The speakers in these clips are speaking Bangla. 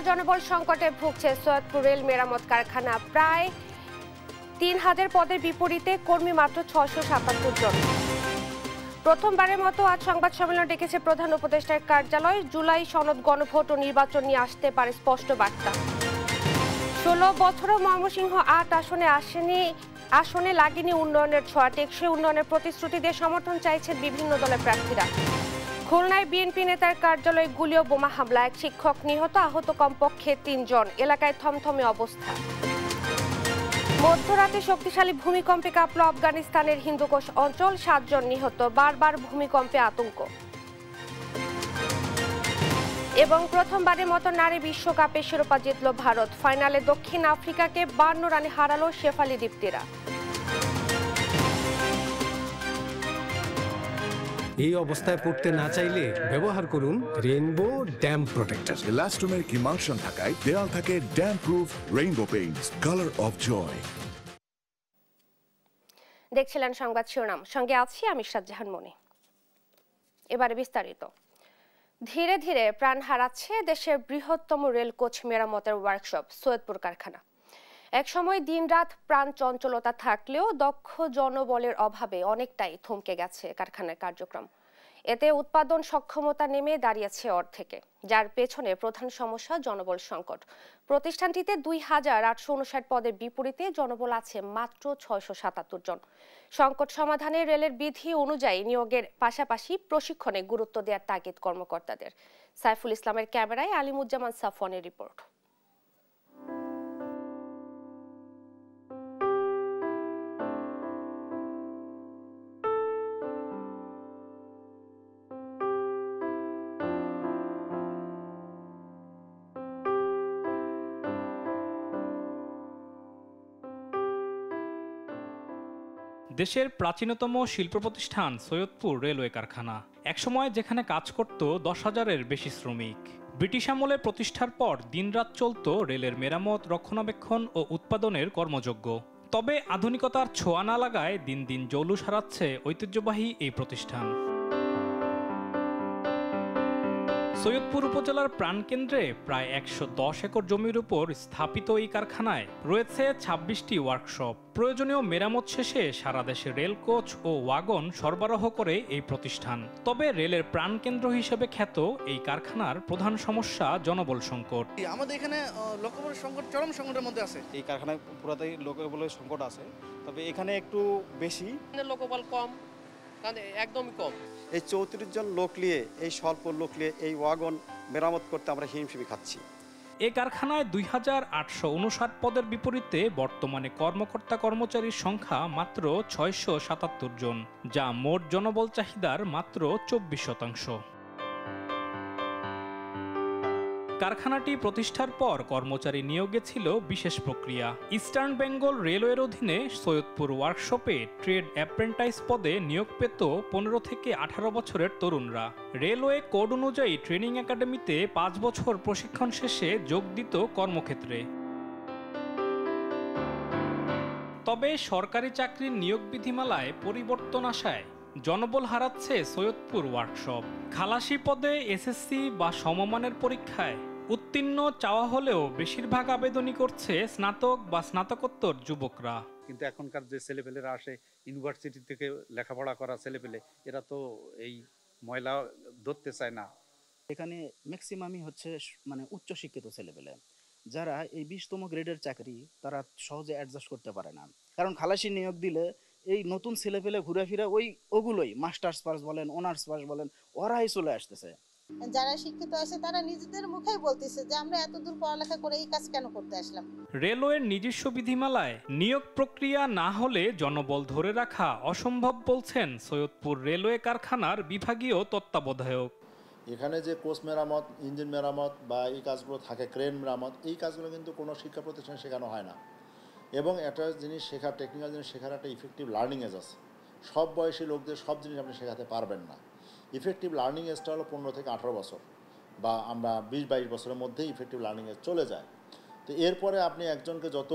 জনবল সংকটে ভুগছে সৈয়দপুর রেল মেরামত কারখানা। প্রায় ৩,০০০ পদের বিপরীতে কর্মী মাত্র ৬৭৭ জন। প্রথমবারের মতো আজ সংবাদ সম্মেলন ডেকেছে প্রধান উপদেষ্টার কার্যালয়। জুলাই সনদ, গণভোট ও নির্বাচন নিয়ে আসতে পারে স্পষ্ট বার্তা। ১৬ বছরও ময়মনসিংহ ৮ আসনে লাগেনি উন্নয়নের ছোঁয়া। টেকসই উন্নয়নের প্রতিশ্রুতি দিয়ে সমর্থন চাইছেন বিভিন্ন দলের প্রার্থীরা। খুলনায় বিএনপি নেতার কার্যালয়ে গুলি ও বোমা হামলা, এক শিক্ষক নিহত, আহত কমপক্ষে ৩ জন। এলাকায় থমথমে অবস্থা। মধ্যরাতে শক্তিশালী ভূমিকম্পে কাঁপল আফগানিস্তানের হিন্দুকুশ অঞ্চল, ৭ জন নিহত। বারবার ভূমিকম্পে আতঙ্ক। এবং প্রথমবারের মতো নারী বিশ্বকাপে শিরোপা জিতল ভারত। ফাইনালে দক্ষিণ আফ্রিকাকে ৫২ রানে হারালো শেফালি দীপ্তিরা। এই অবস্থায় পড়তে না চাইলে ব্যবহার করুন rainbow damp protector. Elastomeric emulsion থাকায় দেয়াল থাকে damp proof rainbow paints, colour of joy. দেখছিলেন সংবাদ শিরোনাম, সঙ্গে আছি আমি শাহজাহান মনি। এবারে বিস্তারিত। ধীরে ধীরে প্রাণ হারাচ্ছে দেশের বৃহত্তম রেল কোচ মেরামতের ওয়ার্কশপ সৈয়দপুর কারখানা। একসময় দিনরাত প্রাণ চঞ্চলতা থাকলেও দক্ষ জনবলের অভাবে অনেকটাই থমকে গেছে কারখানার কার্যক্রম। এতে উৎপাদন সক্ষমতা নেমে দাঁড়িয়েছে অর্ধেকে, যার পেছনে প্রধান সমস্যা জনবল সংকট। প্রতিষ্ঠানটিতে ২,৮৫৯ পদের বিপরীতে জনবল আছে মাত্র ৬৭৭ জন। সংকট সমাধানে রেলের বিধি অনুযায়ী নিয়োগের পাশাপাশি প্রশিক্ষণে গুরুত্ব দেওয়ার তাগিদ কর্মকর্তাদের। সাইফুল ইসলামের ক্যামেরায় আলিমুজ্জামান সাফওয়ানের রিপোর্ট। দেশের প্রাচীনতম শিল্প প্রতিষ্ঠান সৈয়দপুর রেলওয়ে কারখানা, একসময় যেখানে কাজ করত ১০,০০০-এর বেশি শ্রমিক। ব্রিটিশ আমলে প্রতিষ্ঠার পর দিনরাত চলত রেলের মেরামত, রক্ষণাবেক্ষণ ও উৎপাদনের কর্মযজ্ঞ। তবে আধুনিকতার ছোঁয়া না লাগায় দিন দিন জৌলুস হারাচ্ছে ঐতিহ্যবাহী এই প্রতিষ্ঠান। সৈয়দপুর উপজেলার প্রাণকেন্দ্রে প্রায় ১১০ একর জমির উপর স্থাপিত এই কারখানায় রয়েছে ২৬টি ওয়ার্কশপ। প্রয়োজনীয় মেরামত শেষে সারা দেশে রেল কোচ ও ওয়াগন সরবরাহ করে এই প্রতিষ্ঠান। তবে রেলের প্রাণকেন্দ্র হিসেবে খ্যাত এই কারখানার প্রধান সমস্যা জনবল সংকট। আমাদের এখানে লোকবলের সংকট চরম সংকটের মধ্যে আছে। এই কারখানায় পুরাটাই লোকবলের সংকট আছে, তবে এখানে একটু বেশি। লোকবল কম, একদমই কম। এই ৩৪ জন লোক নিয়ে, এই স্বল্প লোক নিয়ে এই ওয়াগন মেরামত করতে আমরা হিমশিম খাচ্ছি। এ কারখানায় ২,৮৫৯ পদের বিপরীতে বর্তমানে কর্মকর্তা কর্মচারীর সংখ্যা মাত্র ৬৭৭ জন, যা মোট জনবল চাহিদার মাত্র ২৪%। কারখানাটি প্রতিষ্ঠার পর কর্মচারী নিয়োগে ছিল বিশেষ প্রক্রিয়া। ইস্টার্ন বেঙ্গল রেলওয়ের অধীনে সৈয়দপুর ওয়ার্কশপে ট্রেড অ্যাপ্রেন্টাইজ পদে নিয়োগ পেত ১৫ থেকে ১৮ বছরের তরুণরা। রেলওয়ে কোড অনুযায়ী ট্রেনিং একাডেমিতে ৫ বছর প্রশিক্ষণ শেষে যোগ দিত কর্মক্ষেত্রে। তবে সরকারি চাকরির নিয়োগ বিধিমালায় পরিবর্তন আসায় জনবল হারাচ্ছে সৈয়দপুর ওয়ার্কশপ। খালাসি পদে এসএসসি বা সমমানের পরীক্ষায় উত্তীর্ণ চাওয়া হলেও বেশিরভাগ আবেদনই করছে স্নাতক বা স্নাতকোত্তর যুবকরা। কিন্তু এখনকার যে ছেলেপেলেরা আসে ইউনিভার্সিটি থেকে লেখাপড়া করা ছেলেপেলে, এরা তো এই ময়লা ধরতে চায় না। এখানে ম্যাক্সিমামই হচ্ছে মানে উচ্চশিক্ষিত ছেলেপেলে, যারা এই 20তম গ্রেডের চাকরি তারা সহজে অ্যাডজাস্ট করতে পারে না। কারণ খালাসি নিয়োগ দিলে এই নতুন ছেলেপেলে ঘুরে ফিরে ওগুলোই মাস্টার্স পাস বলেন, অনার্স পাস বলেন, ওরাই চলে আসতেছে। যারা শিক্ষিত আছে তারা নিজেদের মুখেই বলতেছে যে আমরা এতদূর পড়ালেখা করে এই কাজ কেন করতে আসলাম। রেলওয়ের নিজস্ব বিধিমালায় নিয়োগ প্রক্রিয়া না হলে জনবল ধরে রাখা অসম্ভব বলছেন সৈয়দপুর রেলওয়ে কারখানার বিভাগীয় তত্ত্বাবধায়ক। এখানে যে কোচ মেরামত, ইঞ্জিন মেরামত বা এই কাজগুলো থাকে, ক্রেন মেরামত, এই কাজগুলো কিন্তু কোনো শিক্ষা প্রতিষ্ঠানে শেখানো হয় না। এবং একটা জিনিস শেখার, টেকনিক্যাল জিনিস শেখার একটা ইফেক্টিভ লার্নিং এজ আছে। সব বয়সী লোকদের সব জিনিস আপনি শেখাতে পারবেন না। ইফেক্টিভ লার্নিং এজটা হলো 15 থেকে 18 বছর, বা আমরা 20-22 বছরের মধ্যেই ইফেক্টিভ লার্নিং এজ চলে যায়। তো এরপরে আপনি একজনকে যত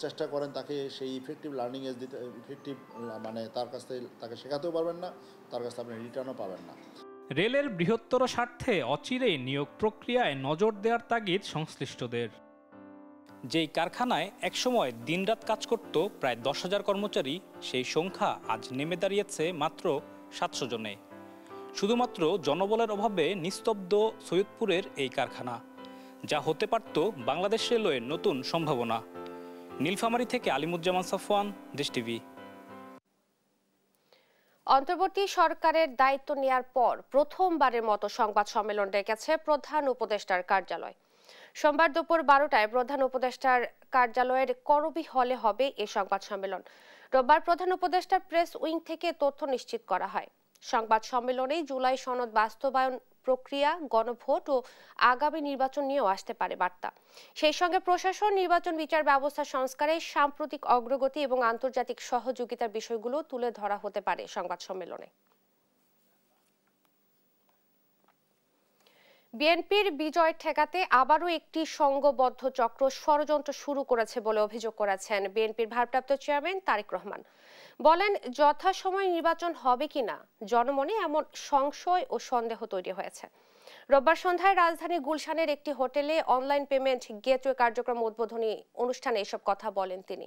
চেষ্টা করেন তাকে সেই ইফেক্টিভ লার্নিং এজ দিতে, ইফেক্টিভ মানে তার কাছ থেকে তাকে শেখাতেও পারবেন না, তার কাছ থেকে আপনি রিটার্নও পাবেন না। রেলের বৃহত্তর স্বার্থে অচিরেই নিয়োগ প্রক্রিয়ায় নজর দেওয়ার তাগিদ সংশ্লিষ্টদের। যেই কারখানায় একসময় দিনরাত কাজ করত প্রায় 10,000 কর্মচারী, সেই সংখ্যা আজ নেমে দাঁড়িয়েছে মাত্র 700 জনে। শুধুমাত্র জনবলের অভাবে নিস্তব্ধ সৈয়দপুরের এই কারখানা, যা হতে পারত বাংলাদেশ রেলওয়ের নতুন সম্ভাবনা। নীলফামারী থেকে আলিমুজ্জামান সাফওয়ান, দেশ টিভি। অন্তর্বর্তী সরকারের দায়িত্ব নেয়ার পর প্রথমবারের মতো সংবাদ সম্মেলন ডেকেছে প্রধান উপদেষ্টার কার্যালয়। সোমবার দুপুর 12টায় প্রধান উপদেষ্টার কার্যালয়ের করবি হলে হবে এই সংবাদ সম্মেলন। রোববার প্রধান উপদেষ্টার প্রেস উইং থেকে তথ্য নিশ্চিত করা হয়। সংবাদ সম্মেলনে জুলাই সনদ বাস্তবায়ন প্রক্রিয়া, গণভোট ও আগামী নির্বাচন নিয়েও আসতে পারে বার্তা। সেই সঙ্গে প্রশাসন, নির্বাচন বিচার ব্যবস্থা সংস্কারে সাম্প্রতিক অগ্রগতি এবং আন্তর্জাতিক সহযোগিতার বিষয়গুলো তুলে ধরা হতে পারে সংবাদ সম্মেলনে। বিএনপির বিজয় ঠেকাতে আবারও একটি সংঘবদ্ধ চক্র ষড়যন্ত্র শুরু করেছে বলে অভিযোগ করেছেন বিএনপির ভারপ্রাপ্ত চেয়ারম্যান তারেক রহমান। বলেন, যথাসময়ে নির্বাচন হবে কিনা জনমনে এমন সংশয় ও সন্দেহ তৈরি হয়েছে। রোববার সন্ধ্যায় রাজধানীর গুলশানের একটি হোটেলে অনলাইন পেমেন্ট গেটওয়ে কার্যক্রম উদ্বোধনী অনুষ্ঠানে এসব কথা বলেন তিনি।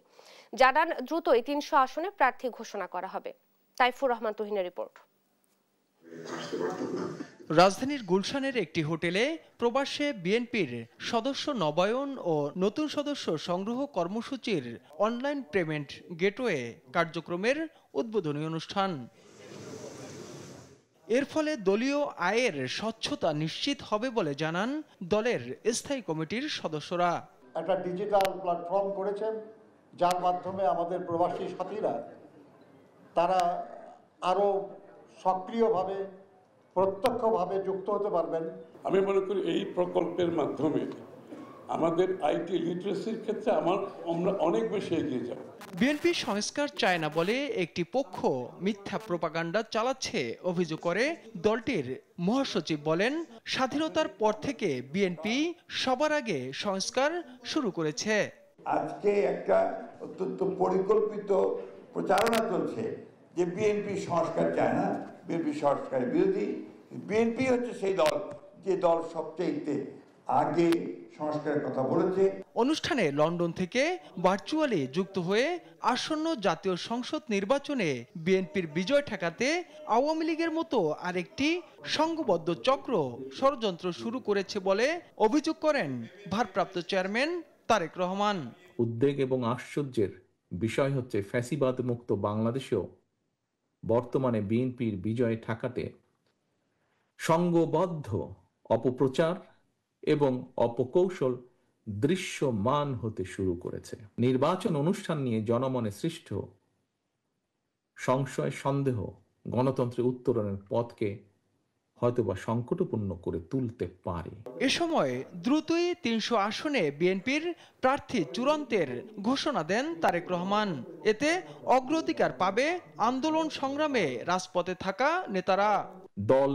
জানান, দ্রুতই 300 আসনে প্রার্থী ঘোষণা করা হবে। তাইফুর রহমান তুহিনের রিপোর্ট। রাজধানীর গুলশানের একটি হোটেলে প্রবাসে বিএনপির সদস্য নবায়ন ও নতুন সদস্য সংগ্রহ কর্মসূচির অনলাইন পেমেন্ট গেটওয়ে কার্যক্রমের উদ্বোধনী অনুষ্ঠান। এর ফলে দলীয় আয়ের স্বচ্ছতা নিশ্চিত হবে বলে জানান দলের স্থায়ী কমিটির সদস্যরা। একটা ডিজিটাল প্ল্যাটফর্ম করেছেন, যার মাধ্যমে আমাদের প্রবাসী সাথীরা তারা আরো সক্রিয়ভাবে প্রত্যক্ষভাবে যুক্ত হতে পারবেন। আমি মনে করি এই প্রকল্পের মাধ্যমে আমাদের আইটি লিটারেসির ক্ষেত্রে আমরা অনেক বেশি এগিয়ে যাব। বিএনপি সংস্কার চায় না বলে একটি পক্ষ মিথ্যা প্রোপাগান্ডা চালাচ্ছে অভিযোগ করে দলটির মহাসচিব বলেন, স্বাধীনতার পর থেকে বিএনপি সবার আগে সংস্কার শুরু করেছে। আজকে একটা অত্যন্ত পরিকল্পিত প্রচারণা চলছে যে বিএনপি সংস্কার চায় না, বিএনপি সংস্কারের বিরোধী। বিএনপি হচ্ছে সেই দল যে দল সবচেয়ে আগে সংস্কারের কথা বলেছে। অনুষ্ঠানে লন্ডন থেকে ভার্চুয়ালি যুক্ত হয়ে আসন্ন জাতীয় সংসদ নির্বাচনে বিএনপির বিজয় ঠেকাতে আওয়ামী লীগের মতো আরেকটি সংঘবদ্ধ চক্র ষড়যন্ত্র শুরু করেছে বলে অভিযোগ করেন ভারপ্রাপ্ত চেয়ারম্যান তারেক রহমান। উদ্বেগ এবং আশ্চর্যের বিষয় হচ্ছে, ফ্যাসিবাদ মুক্ত বাংলাদেশেও বর্তমানে বিএনপির বিজয় ঠেকাতে সংঘবদ্ধ অপপ্রচার এবং অপকৌশল দৃশ্যমান হতে শুরু করেছে। নির্বাচন অনুষ্ঠান নিয়ে জনমনে সৃষ্ট সংশয়, সন্দেহ গণতন্ত্রের উত্তরণের পথকে হয়তোবা সংকটপূর্ণ করে তুলতে পারে। এ সময় দ্রুতই 300 আসনে বিএনপির প্রার্থী চূড়ান্তের ঘোষণা দেন তারেক রহমান। এতে অগ্রাধিকার পাবে আন্দোলন সংগ্রামে রাজপথে থাকা নেতারা। দল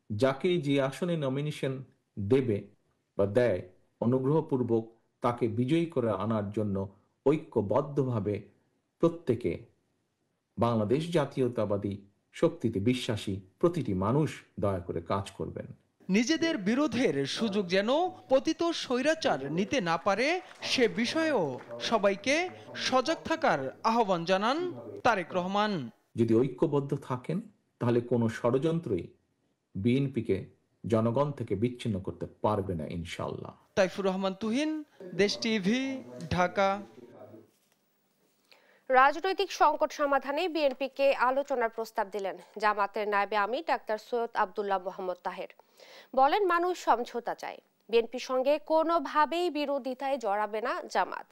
যাকে যে আসনে নমিনেশন দেবে বা দেয়, অনুগ্রহপূর্বক তাকে বিজয়ী করে আনার জন্য ঐক্যবদ্ধভাবে প্রত্যেকে বাংলাদেশ জাতীয়তাবাদী শক্তিতে বিশ্বাসী প্রতিটি মানুষ দয়া করে কাজ করবেন। নিজেদের বিরোধের সুযোগ যেন পতিত স্বৈরাচার নিতে না পারে সে বিষয়েও সবাইকে সজাগ থাকার আহ্বান জানান তারেক রহমান। যদি ঐক্যবদ্ধ থাকেন তাহলে কোনো ষড়যন্ত্রই বিএনপিকে জনগণ থেকে বিচ্ছিন্ন করতে পারবে না ইনশাআল্লাহ। তাইফুর রহমান তুহিন, দেশ টিভি, ঢাকা। রাজনৈতিক সংকট সমাধানে বিএনপিকে আলোচনার প্রস্তাব দিলেন জামাতের নায়েবে আমির ডাক্তার সৈয়দ আব্দুল্লাহ মোহাম্মদ তাহের। বলেন, মানুষ সমঝোতা চায়, বিএনপির সঙ্গে কোনোভাবেই বিরোধিতায় জড়াবে না জামাত।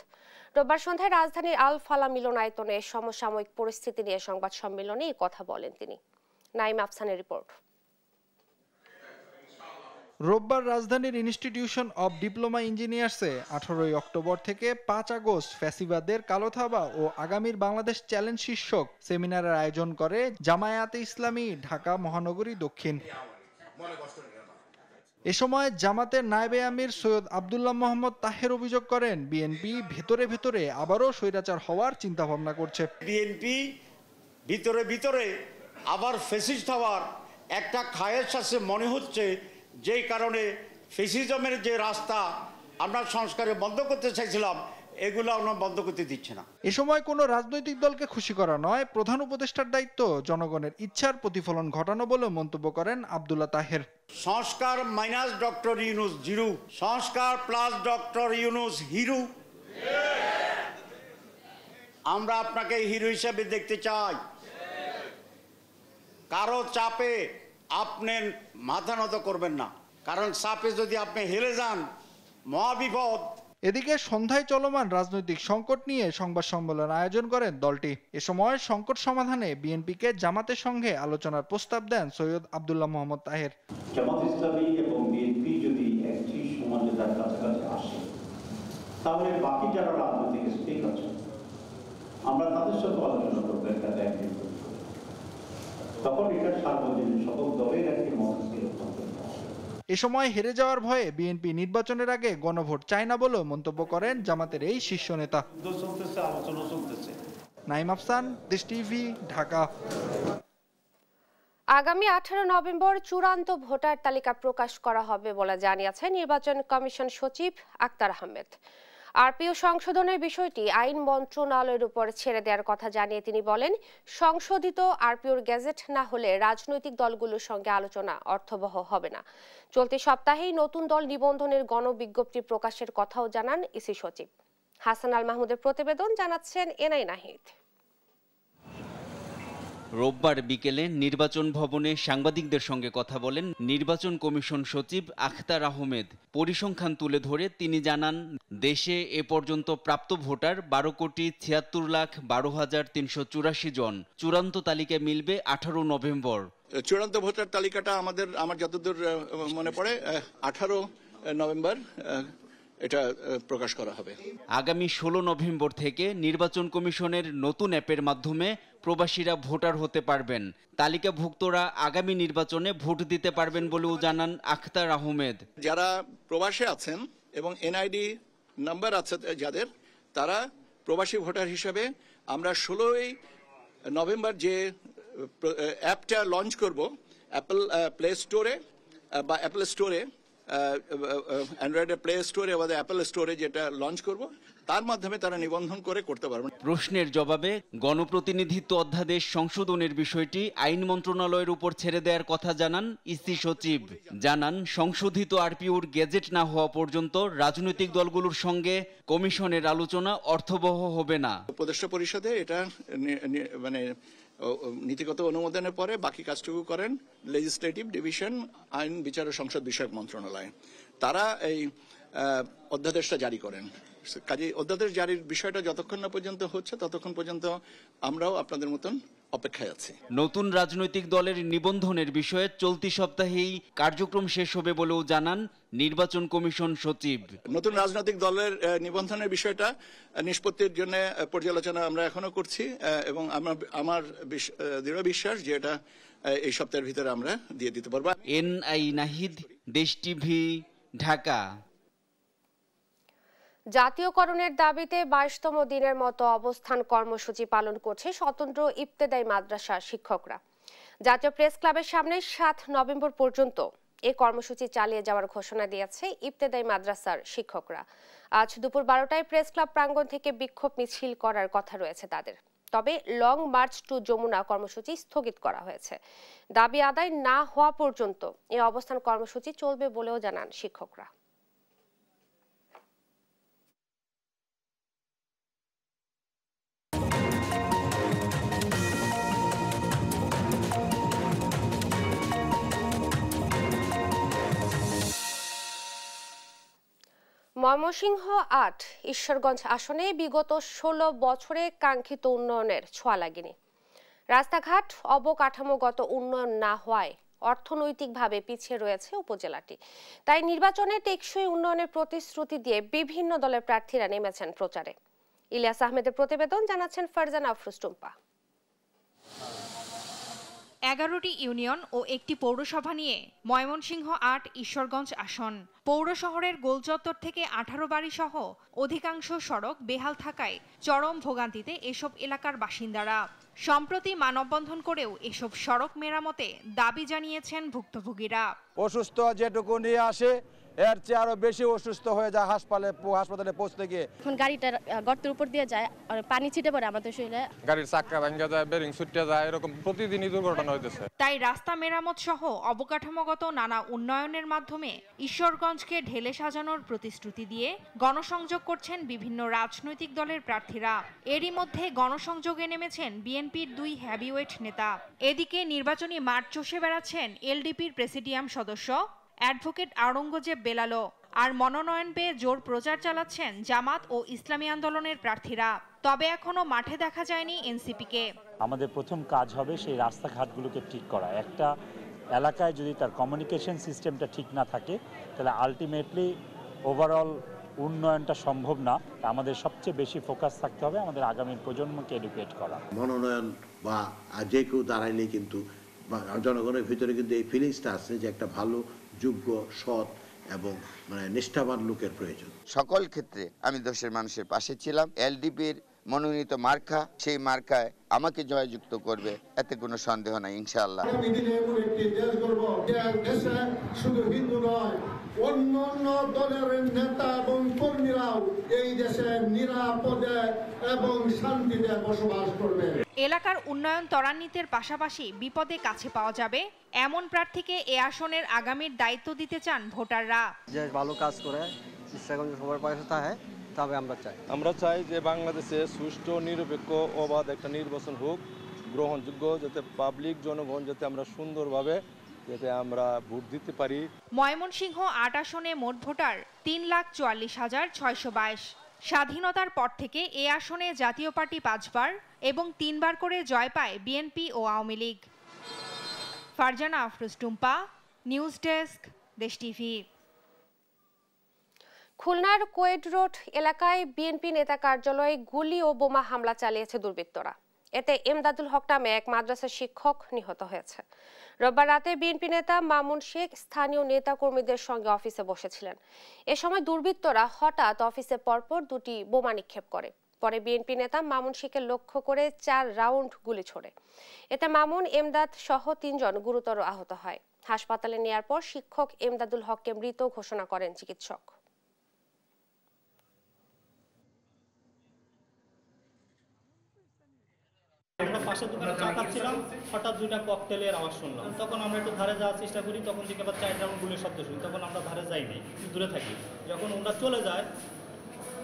রোববার সন্ধ্যায় রাজধানীর আল ফালা মিলনায়তনে সমসাময়িক পরিস্থিতি নিয়ে সংবাদ সম্মেলনে এই কথা বলেন তিনি। নাইম আফসানের রিপোর্ট। রোববার রাজধানীর ইনস্টিটিউশন অব ডিপ্লোমা ইঞ্জিনিয়ার্সে 18 অক্টোবর থেকে 5 আগস্ট ফ্যাসিবাদের কালো থাবা ও আগামীর বাংলাদেশ চ্যালেঞ্জ শীর্ষক সেমিনারের আয়োজন করে জামায়াতে ইসলামী ঢাকা মহানগরী দক্ষিণ। এ সময় জামাতের নায়েবে আমির সৈয়দ আব্দুল্লাহ মোহাম্মদ তাহের অভিযোগ করেন, বিএনপি ভেতরে ভেতরে আবারও স্বৈরাচার হওয়ার চিন্তা ভাবনা করছে। বিএনপি ভিতরে ভিতরে আবার ফ্যাসিস্ট হওয়ার একটা খায়েশ আছে মনে হচ্ছে, যেই কারণে ফেসিজমের যে রাস্তা আমরা সংস্কারে বন্ধ করতে চাইছিলাম এগুলো আমরা বন্ধ করতে দিচ্ছে না। এ সময় কোনো রাজনৈতিক দলকে খুশি করা নয়, প্রধান উপদেষ্টার দায়িত্ব জনগণের ইচ্ছার প্রতিফলন ঘটানো বলে মন্তব্য করেন আব্দুল্লাহ তাহের। সংস্কার মাইনাস ডক্টর ইউনূস জিরো, সংস্কার প্লাস ডক্টর ইউনূস হিরো। আমরা আপনাকে হিরো হিসেবে দেখতে চাই। কারো চাপে আপনি মাথা নত করবেন না, কারণ চাপে যদি আপনি হেরে যান মহাবিপদ। এদিকে সন্ধ্যায় চলমান রাজনৈতিক সংকট নিয়ে সংবাদ সম্মেলন আয়োজন করেন দলটি। এ সময় সংকট সমাধানে বিএনপিকে জামাতের সঙ্গে আলোচনার প্রস্তাব দেন সৈয়দ আব্দুল্লাহ মোহাম্মদ তাহের। জামাত ইসলামী এবং বিএনপি যদি একটি সমঝোতার কাছাকাছি আসে, তাহলে বাকি যারা রাজনৈতিক স্টেক আছে আমরা তাদের সাথে আলোচনা করবো, একটা একদিন তখন এটা সার্বজনীন সকল দলের একটি মত স্থির হবে। এ সময় হেরে যাওয়ার ভয়ে বিএনপি নির্বাচনের আগে গণভোট চায় না বলেও মন্তব্য করেন জামাতের এই শীর্ষ নেতা। নাইম আফসান, দেশ টিভি, ঢাকা। আগামী 18 নভেম্বর চূড়ান্ত ভোটার তালিকা প্রকাশ করা হবে বলে জানিয়েছেন নির্বাচন কমিশন সচিব আক্তার আহমেদ। আরপিও সংশোধনের বিষয়টি আইন মন্ত্রণালয়ের উপর ছেড়ে দেওয়ার কথা জানিয়ে তিনি বলেন, সংশোধিত আরপিওর গেজেট না হলে রাজনৈতিক দলগুলোর সঙ্গে আলোচনা অর্থবহ হবে না। চলতি সপ্তাহেই নতুন দল নিবন্ধনের গণবিজ্ঞপ্তি প্রকাশের কথাও জানান ইসি সচিব। হাসান আল মাহমুদের প্রতিবেদন, জানাচ্ছেন এনআই নাহিদ। রোববার বিকেলে নির্বাচন ভবনে সাংবাদিকদের সঙ্গে কথা বলেন নির্বাচন কমিশন সচিব আখতার আহমেদ। পরিসংখ্যান তুলে ধরে তিনি জানান, দেশে এ পর্যন্ত প্রাপ্ত ভোটার 12,76,12,384 জন। চূড়ান্ত তালিকা মিলবে 18 নভেম্বর। চূড়ান্ত ভোটার তালিকাটা আমার যতদূর মনে পড়ে 18 নভেম্বর এটা প্রকাশ করা হবে। আগামী 16 নভেম্বর থেকে নির্বাচন কমিশনের নতুন অ্যাপের মাধ্যমে প্রবাসীরা ভোটার হতে পারবেন। তালিকাভুক্তরা আগামী নির্বাচনে ভোট দিতে পারবেন বলেও জানান আখতার আহমেদ। যারা প্রবাসে আছেন এবং এনআইডি নাম্বার আছে যাদের, তারা প্রবাসী ভোটার হিসেবে আমরা 16 নভেম্বর যে অ্যাপটা লঞ্চ করব অ্যাপল প্লে স্টোরে বা অ্যাপল স্টোরে, অ্যান্ড্রয়েডের প্লে স্টোরে বা অ্যাপল স্টোরে যেটা লঞ্চ করব, তার মাধ্যমে তারা নিবন্ধন করে করতে পারবেন। প্রশ্নের জবাবে গণপ্রতিনিধিত্ব অধ্যাদেশ সংশোধনের বিষয়টি আইন মন্ত্রণালয়ের উপর ছেড়ে দেওয়ার কথা জানান ইসি সচিব। জানান, সংশোধিত আরপিওর গেজেট না হওয়া পর্যন্ত রাজনৈতিক দলগুলোর সঙ্গে কমিশনের আলোচনা অর্থবহ হবে না। উপদেষ্টা পরিষদে এটা মানে নীতিগত অনুমোদনের পরে বাকি কাজটুকু করেন লেজিসলেটিভ ডিভিশন, আইন বিচার ও সংসদ বিষয়ক মন্ত্রণালয়। তারা এই অধ্যাদেশটা জারি করেন। কাজে অধ্যাদেশ জারির বিষয়টা যতক্ষণ না পর্যন্ত হচ্ছে ততক্ষণ পর্যন্ত আমরাও আপনাদের মতন অপেক্ষায় আছি। নতুন রাজনৈতিক দলের নিবন্ধনের বিষয়ে চলতি সপ্তাহেই কার্যক্রম শেষ হবে বলেও জানান নির্বাচন কমিশন সচিব। নতুন রাজনৈতিক দলের নিবন্ধনের বিষয়টা নিষ্পত্তির জন্য পর্যালোচনা আমরা এখনো করছি এবং আমার দৃঢ় বিশ্বাস যে এটা এই সপ্তাহের ভিতরে আমরা দিয়ে দিতে পারবো। এনআই নাহিদ, দেশ টিভি, ঢাকা। জাতীয়করণের দাবিতে 22তম দিনের মতো অবস্থান কর্মসূচি পালন করছে স্বতন্ত্র ইবতেদায়ী মাদ্রাসার শিক্ষকরা। জাতীয় প্রেস ক্লাবের সামনে 7 নভেম্বর পর্যন্ত এই কর্মসূচি চালিয়ে যাওয়ার ঘোষণা দিয়েছে ইবতেদায়ী মাদ্রাসার শিক্ষকরা। আজ দুপুর 12টায় প্রেস ক্লাব প্রাঙ্গণ থেকে বিক্ষোভ মিছিল করার কথা রয়েছে তাদের। তবে লং মার্চ টু যমুনা কর্মসূচি স্থগিত করা হয়েছে। দাবি আদায় না হওয়া পর্যন্ত এই অবস্থান কর্মসূচি চলবে বলেও জানান শিক্ষকরা। ময়মনসিংহ ৮ ঈশ্বরগঞ্জ আসনে বিগত 16 বছরে কাঙ্ক্ষিত উন্নয়নের ছোঁয়া লাগেনি। রাস্তাঘাট, অবকাঠামোগত উন্নয়ন না হওয়ায় অর্থনৈতিকভাবে পিছিয়ে রয়েছে উপজেলাটি। তাই নির্বাচনে টেকসই উন্নয়নের প্রতিশ্রুতি দিয়ে বিভিন্ন দলের প্রার্থীরা নেমেছেন প্রচারে। ইলিয়াস আহমেদের প্রতিবেদন, জানাচ্ছেন ফারজানা আফরোজ টুম্পা। 11টি ইউনিয়ন ও একটি পৌরসভা নিয়ে ময়মনসিংহ ৮ ঈশ্বরগঞ্জ আসন। পৌর শহরের গোলচত্বর থেকে 18 বাড়ি সহ অধিকাংশ সড়ক বেহাল থাকায় চরম ভোগান্তিতে এসব এলাকার বাসিন্দারা। সম্প্রতি মানববন্ধন করেও এসব সড়ক মেরামতে দাবি জানিয়েছেন ভুক্তভোগীরা। অসুস্থ যেটুকু নিয়ে আসে এর চেয়ে আরো বেশি অসুস্থ হয়ে যায় হাসপাতালে পৌঁছতে গিয়ে। এখন গাড়িটা গর্তের উপর দিয়ে যায় আর পানি ছিটে পড়ে আমাদের শরীরে, গাড়ির চাকা ভাঙা যায়, বেরিং ছুটে যায়, এরকম প্রতিদিনই দুর্ঘটনা হইতেছে। তাই রাস্তা মেরামত সহ অবকাঠামোগত নানা উন্নয়নের মাধ্যমে ঈশ্বরগঞ্জকে ঢেলে সাজানোর প্রতিশ্রুতি দিয়ে গণসংযোগ করছেন বিভিন্ন রাজনৈতিক দলের প্রার্থীরা। এরই মধ্যে গণসংযোগে নেমেছেন বিএনপির 2 হেভিওয়েট নেতা। এদিকে নির্বাচনী মাঠ চষে বেড়াচ্ছেন এলডিপির প্রেসিডিয়াম সদস্য অ্যাডভোকেট আওরঙ্গজেব বেলালো। আর মনোনয়ন পেয়ে জোর প্রচার চালাচ্ছেন জামাত ও ইসলামী আন্দোলনের প্রার্থীরা। তবে এখনো মাঠে দেখা যায়নি এনসিপিকে। আমাদের প্রথম কাজ হবে সেই রাস্তাঘাটগুলোকে ঠিক করা। একটা এলাকায় যদি তার কমিউনিকেশন সিস্টেমটা ঠিক না থাকে তাহলে আলটিমেটলি ওভারঅল উন্নয়নটা সম্ভব না। আমাদের সবচেয়ে বেশি ফোকাস থাকতে হবে আমাদের আগামী প্রজন্মকে এডুকেট করা। মনোনয়ন বা যে কেউ দাঁড়াইলে কিন্তু জনগণের ভিতরে কিন্তু এই ফিলিংসটা আছে যে একটা ভালো যোগ্য সৎ এবং নিষ্ঠাবান লোকের প্রয়োজন। সকল ক্ষেত্রে আমি দেশের মানুষের পাশে ছিলাম। এলডিপির মনোনীত মার্কা, সেই মার্কায় আমাকে জয়যুক্ত করবে এতে কোনো সন্দেহ নাই ইনশাআল্লাহ। শুধু হিন্দু নয়, অন্যান্য দলের নেতা এবং কর্মীরাও এই দেশে নিরাপদে এবং শান্তিতে বসবাস করবে। এলাকার উন্নয়ন ত্বরান্বিতের পাশাপাশি বিপদে কাছে পাওয়া যাবে এমন প্রার্থীকে এ আসনের আগামীর দায়িত্ব দিতে চান ভোটাররা। যে ভালো কাজ করে ঈশ্বরগঞ্জ সবার পাশে থাকে তবে আমরা চাই যে বাংলাদেশে সুষ্ঠু নিরপেক্ষ অবাধ একটা নির্বাচন হোক, গ্রহণযোগ্য, যাতে পাবলিক জনগণ যাতে আমরা সুন্দরভাবে যাতে আমরা ভোট দিতে পারি। ময়মনসিংহ ৮ আসনে মোট ভোটার 3,44,622। স্বাধীনতার পর থেকে এ আসনে জাতীয় পার্টি 5 বার এবং 3 বার করে জয় পায় বিএনপি ও আওয়ামী লীগ। ফারজানা আফরোজ টুম্পা, নিউজ ডেস্ক, দেশ টিভি। খুলনার কোয়েড রোড এলাকায় বিএনপি নেতা কার্যালয়ে গুলি ও বোমা হামলা চালিয়েছে দুর্বৃত্তরা। এতে এমদাদুল হক নামে এক মাদ্রাসা শিক্ষক নিহত হয়েছে। রোববার রাতে বিএনপি নেতা মামুন শেখ স্থানীয় নেতা কর্মীদের সঙ্গে অফিসে বসেছিলেন। এ সময় দুর্বৃত্তরা হঠাৎ অফিসে পরপর 2টি বোমা নিক্ষেপ করে। পরে বিএনপি নেতা মামুন শেখকে লক্ষ্য করে 4 রাউন্ড গুলি ছোড়ে। এতে মামুন, এমদাদ সহ 3 জন গুরুতর আহত হয়। হাসপাতালে নেয়ার পর শিক্ষক এমদাদুল হককে মৃত ঘোষণা করেন চিকিৎসক। আমরা পাশের দোকানে চা খাচ্ছিলাম, হঠাৎ 2টা ককটেলের আওয়াজ শুনলাম। তখন আমরা একটু ধারে যাওয়ার চেষ্টা করি, তখন দিকে আবার 4 রাউন্ড গুলির শব্দ শুনি। তখন আমরা ধারে যাইনি, দূরে থাকি। যখন ওরা চলে যায়,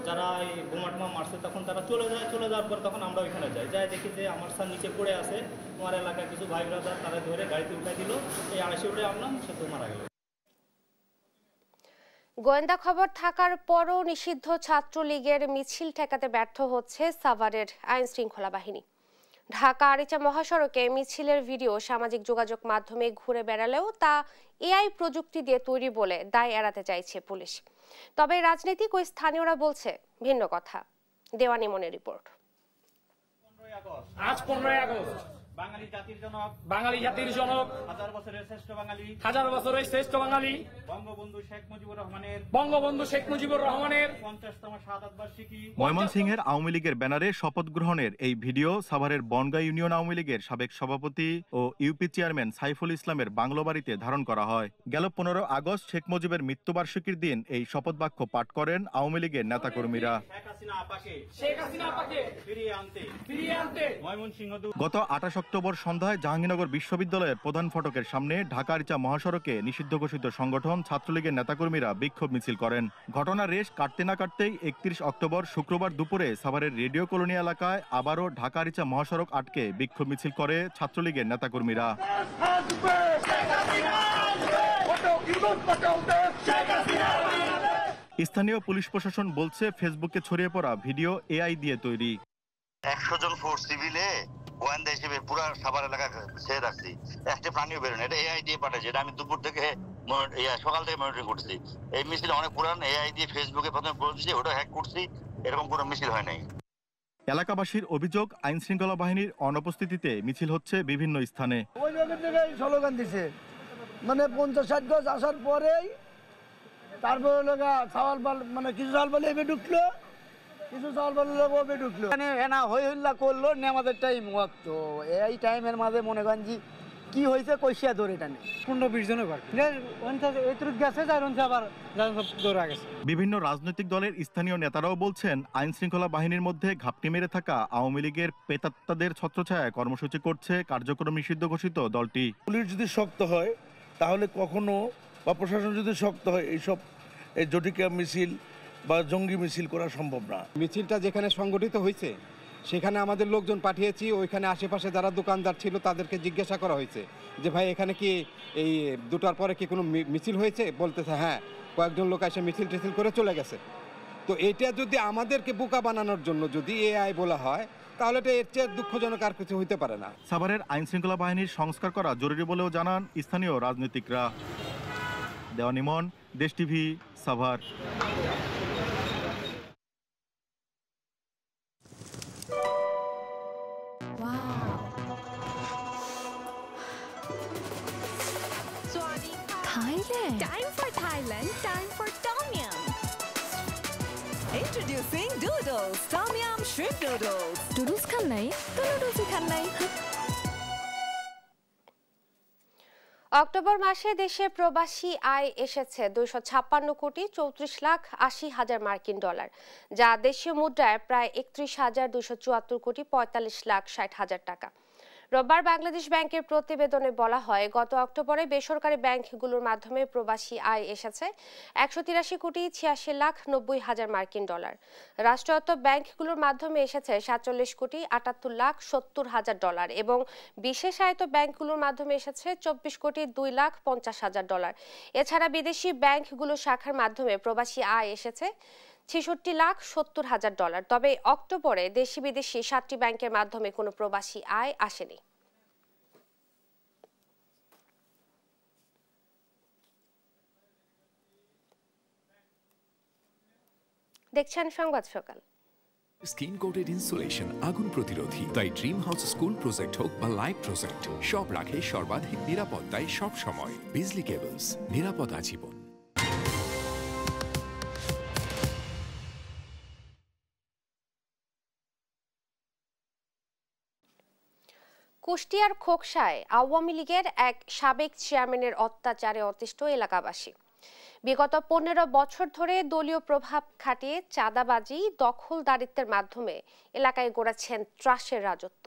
যারা এই বোমাটমা মারছে, তখন তারা চলে যাওয়ার পর তখন আমরা ওইখানে যাই দেখি যে আমার স্যার নিচে পড়ে আছে। আমার এলাকায় কিছু ভাই ব্রাদার তারা ধরে গাড়িতে উঠাই দিল। এই 280 উঠে আনলাম, সে তো মারা গেল। গোয়েন্দা খবর থাকার পরও নিষিদ্ধ ছাত্রলীগের মিছিল ঠেকাতে ব্যর্থ হচ্ছে সাভারের আইন শৃঙ্খলা বাহিনী। ঢাকা আরিচা মহাসড়কে মিছিলের ভিডিও সামাজিক যোগাযোগ মাধ্যমে ঘুরে বেড়ালেও তা এআই প্রযুক্তি দিয়ে তৈরি বলে দায় এড়াতে চাইছে পুলিশ। তবে রাজনীতিক ও স্থানীয়রা বলছে ভিন্ন কথা। দেওয়ানি মনের রিপোর্ট। আজ 15ই আগস্ট বাঙালি জাতির জনক, হাজার বছরের শ্রেষ্ঠ বাঙালি বঙ্গবন্ধু শেখ মুজিবুর রহমানের 50তম শাহাদাত বার্ষিকী। ময়মনসিংহের আওয়ামী লীগের ব্যানারে শপথ গ্রহণের এই ভিডিও সাভারের বনগাঁ ইউনিয়ন আওয়ামী লীগের সাবেক সভাপতি ও ইউপি চেয়ারম্যান সাইফুল ইসলামের বাংলোবাড়িতে ধারণ করা হয়। গেল 15 আগস্ট শেখ মুজিবের মৃত্যুবার্ষিকীর দিন এই শপথ বাক্য পাঠ করেন আওয়ামী লীগের নেতাকর্মীরা। গত 28 অক্টোবর সন্ধ্যায় জাহাঙ্গীরনগর বিশ্ববিদ্যালয়ের প্রধান ফটকের সামনে ঢাকা আরিচা মহাসড়কে নিষিদ্ধ ঘোষিত সংগঠন ছাত্রলীগের নেতাকর্মীরা বিক্ষোভ মিছিল করেন। ঘটনার রেশ কাটতে না কাটতেই 31 অক্টোবর শুক্রবার দুপুরে সাভারের রেডিও কলোনি এলাকায় আবারও ঢাকা আরিচা মহাসড়ক আটকে বিক্ষোভ মিছিল করে ছাত্রলীগের নেতাকর্মীরা। স্থানীয় পুলিশ প্রশাসন বলছে ফেসবুকে ছড়িয়ে পড়া ভিডিও এআই দিয়ে তৈরি। 100 জন ফোর্স সিভিলে গোয়েন্দা হিসেবে পুরো সাভার এলাকা ছেড়ে রাখছি, একটা প্রাণীও বেরোয়। এটা এআই দিয়ে পাঠাচ্ছে। এটা আমি দুপুর থেকে সকাল থেকে মনিটরিং করছি। এই মিছিল অনেক পুরান, এআই দিয়ে ফেসবুকে প্রথমে পৌঁছেছি, ওটা হ্যাক করছি, এরকম কোনো মিছিল হয় নাই। এলাকাবাসীর অভিযোগ, আইন শৃঙ্খলা বাহিনীর অনুপস্থিতিতে মিছিল হচ্ছে বিভিন্ন স্থানে। ওই জায়গায় স্লোগান দিছে, মানে 50-60 গজ আসার পরেই তারপরে চাওয়াল পাল, মানে কিছু চাওয়াল পালে এবে ঢুকলো, কিছু চাওয়াল পালে ওবে ঢুকলো, মানে এনা হই হল্লা করলো। আমাদের টাইম ওয়াক্ত এই টাইমের মাঝে মনে করেন যে কি হয়েছে কইসিয়া ধরে টানে 15-20 জনের বিভিন্ন রাজনৈতিক দলের স্থানীয় নেতারাও বলছেন, আইন শৃঙ্খলা বাহিনীর মধ্যে ঘাপটি মেরে থাকা আওয়ামী লীগের পেতাত্তাদের ছত্রছায়ায় কর্মসূচি করছে কার্যক্রম নিষিদ্ধ ঘোষিত দলটি। পুলিশ যদি শক্ত হয় তাহলে কখনো, বা প্রশাসন যদি শক্ত হয়, এইসব এই জটিকা মিছিল বা জঙ্গি মিছিল করা সম্ভব না। মিছিলটা যেখানে সংগঠিত হয়েছে সেখানে আমাদের লোকজন পাঠিয়েছি, ওইখানে আশেপাশে যারা দোকানদার ছিল তাদেরকে জিজ্ঞাসা করা হয়েছে যে ভাই এখানে কি এই 2টার পরে কি কোনো মিছিল হয়েছে? বলতেছে হ্যাঁ, কয়েকজন লোক এসে মিছিল টিছিল করে চলে গেছে। তো এটা যদি আমাদেরকে বোকা বানানোর জন্য যদি এআই বলা হয় তাহলে এটা এর চেয়ে দুঃখজনক আর কিছু হইতে পারে না। সাভারের আইন শৃঙ্খলা বাহিনীর সংস্কার করা জরুরি বলেও জানান স্থানীয় রাজনীতিকরা। দেওয়ান ইমন, দেশ TV, Savar. Thailand. Time for Thailand. Time for Tom Yum. Introducing Doodles. Tom Yum Shrimp Noodles. Doodles খান নাই তো noodles খান নাই। অক্টোবর মাসে দেশে প্রবাসী আয় এসেছে 256,34,80,000 মার্কিন ডলার, যা দেশীয় মুদ্রায় প্রায় 31,274,45,60,000 টাকা। রোববার বাংলাদেশ ব্যাংকের প্রতিবেদনে বলা হয়, গত অক্টোবরে বেসরকারি ব্যাংকগুলোর মাধ্যমে প্রবাসী আয় এসেছে 183,86,90,000 মার্কিন ডলার। রাষ্ট্রায়ত্ত ব্যাংকগুলোর মাধ্যমে এসেছে 47,78,70,000 ডলার এবং বিশেষায়িত ব্যাংকগুলোর মাধ্যমে এসেছে 24,02,50,000 ডলার। এছাড়া বিদেশি ব্যাংকগুলোর শাখার মাধ্যমে প্রবাসী আয় এসেছে 66,70,000 ডলার। তবে অক্টোবরে দেশি বিদেশি 7টি ব্যাংকের মাধ্যমে কোনো প্রবাসী আয় আসেনি। দেখছেন সংবাদ সকাল। স্কিন কোটেড ইনসুলেশন আগুন প্রতিরোধী, তাই ড্রিম হাউস স্কুল প্রজেক্ট হোক বা লাইফ প্রজেক্ট, সব রাখে সর্বাধিক নিরাপত্তায় সব সময়। বিজলি কেবলস, নিরাপদ আজীবন। কুষ্টিয়ার খোকসায় আওয়ামী লীগের এক সাবেক চেয়ারম্যানের অত্যাচারে অতিষ্ঠ এলাকাবাসী। বিগত 15 বছর ধরে দলীয় প্রভাব খাটিয়ে চাঁদাবাজি, দখলদারিত্বের মাধ্যমে এলাকায় গড়েছেন ত্রাসের রাজত্ব।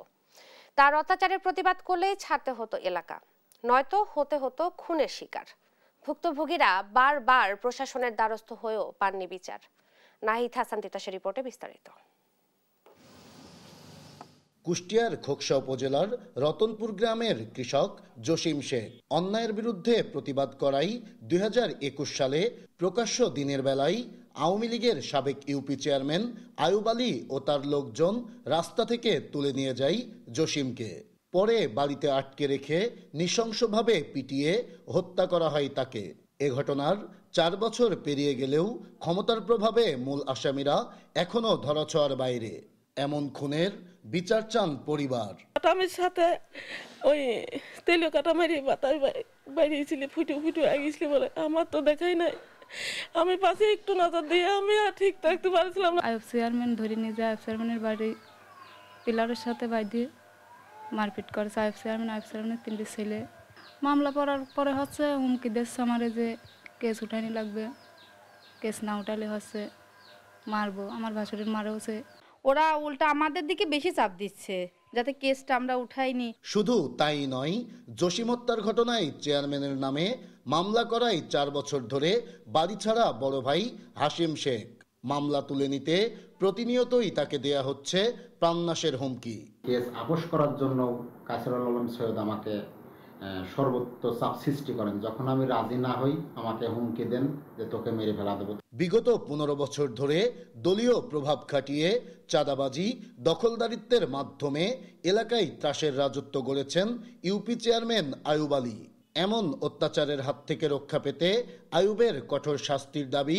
তার অত্যাচারের প্রতিবাদ করলেই ছাড়তে হতো এলাকা, নয়তো হতে হতো খুনের শিকার। ভুক্তভোগীরা বারবার প্রশাসনের দ্বারস্থ হয়েও পাননি বিচার। নাহিদ হাসান তিতাসের রিপোর্টে বিস্তারিত। কুষ্টিয়ার খোকসা উপজেলার রতনপুর গ্রামের কৃষক জসিম শেখ অন্যায়ের বিরুদ্ধে প্রতিবাদ করাই 2021 সালে প্রকাশ্য দিনের বেলায় আওয়ামী লীগের সাবেক ইউপি চেয়ারম্যান আয়ুব আলী ও তার লোকজন রাস্তা থেকে তুলে নিয়ে যায় জসিমকে। পরে বাড়িতে আটকে রেখে নৃশংসভাবে পিটিয়ে হত্যা করা হয় তাকে। এ ঘটনার 4 বছর পেরিয়ে গেলেও ক্ষমতার প্রভাবে মূল আসামিরা এখনো ধরাছোঁয়ার বাইরে। এমন খুনের বিচার চান পরিবার। কাটামের সাথে ওই তেলীয় কাটা মারি বাতাস বাইরেছিল, ফুটে ফুটে আগিয়েছিল বলে আমার তো দেখাই নাই। আমি পাশে একটু নজর দিয়ে আমি আর ঠিক থাকতে পারছিলাম না। আইব চেয়ারম্যান ধরে নিয়ে যায়, আইব চেয়ারম্যানের বাড়ি পিলারের সাথে বাইরে মারপিট করেছে। আইব চেয়ারম্যানের 3টে ছেলে। মামলা পড়ার পরে হচ্ছে হুমকি দিচ্ছে আমারে যে কেস উঠানি লাগবে, কেস না উঠালে হচ্ছে মারবো। আমার ভাসুরের মারেওছে। ওরা উল্টা আমাদের দিকে বেশি চাপ দিচ্ছে যাতে কেসটা আমরা উঠাইনি। শুধু তাই নয়, জসিম হত্যার ঘটনায় চেয়ারম্যানের নামে মামলা করায় 4 বছর ধরে বাড়ি ছাড়া বড় ভাই হাশিম শেখ। মামলা তুলে নিতে প্রতিনিয়তই তাকে দেয়া হচ্ছে প্রাণনাশের হুমকি। কেস আপোষ করার জন্য কাসিরুল আলম সৈয়দ আমাকে সর্বোচ্চ চাপ সৃষ্টি করেন। যখন আমি রাজি না হই আমাকে হুমকি দেন যে তোকে মেরে ফেলা দেব। বিগত 15 বছর ধরে দলীয় প্রভাব খাটিয়ে চাঁদাবাজি, দখলদারিত্বের মাধ্যমে এলাকায় ত্রাসের রাজত্ব গড়েছেন ইউপি চেয়ারম্যান আয়ুব আলী। এমন অত্যাচারের হাত থেকে রক্ষা পেতে আয়ুবের কঠোর শাস্তির দাবি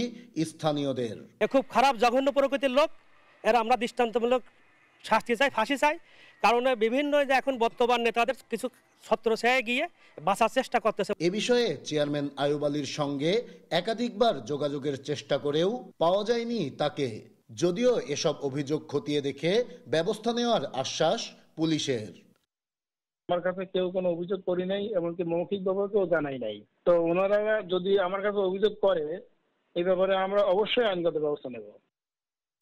স্থানীয়দের। খুব খারাপ জঘন্য প্রকৃতির লোক, এরা আমরা দৃষ্টান্তমূলক শাস্তি চাই, ফাঁসি চাই। কারণ বিভিন্ন যে এখন বর্তমান নেতাদের কিছু ছত্রছায়ায় গিয়ে বাঁচার চেষ্টা করতেছে। এ বিষয়ে চেয়ারম্যান আয়ুব আলীর সঙ্গে একাধিকবার যোগাযোগের চেষ্টা করেও পাওয়া যায়নি তাকে। যদিও এসব অভিযোগ খতিয়ে দেখে ব্যবস্থা নেওয়ার আশ্বাস পুলিশের। আমার কাছে কেউ কোনো অভিযোগ করি নাই, এমনকি মৌখিকভাবে কেউ জানাই নাই। তো ওনারা যদি আমার কাছে অভিযোগ করে এই ব্যাপারে আমরা অবশ্যই আইনগত ব্যবস্থা নেব।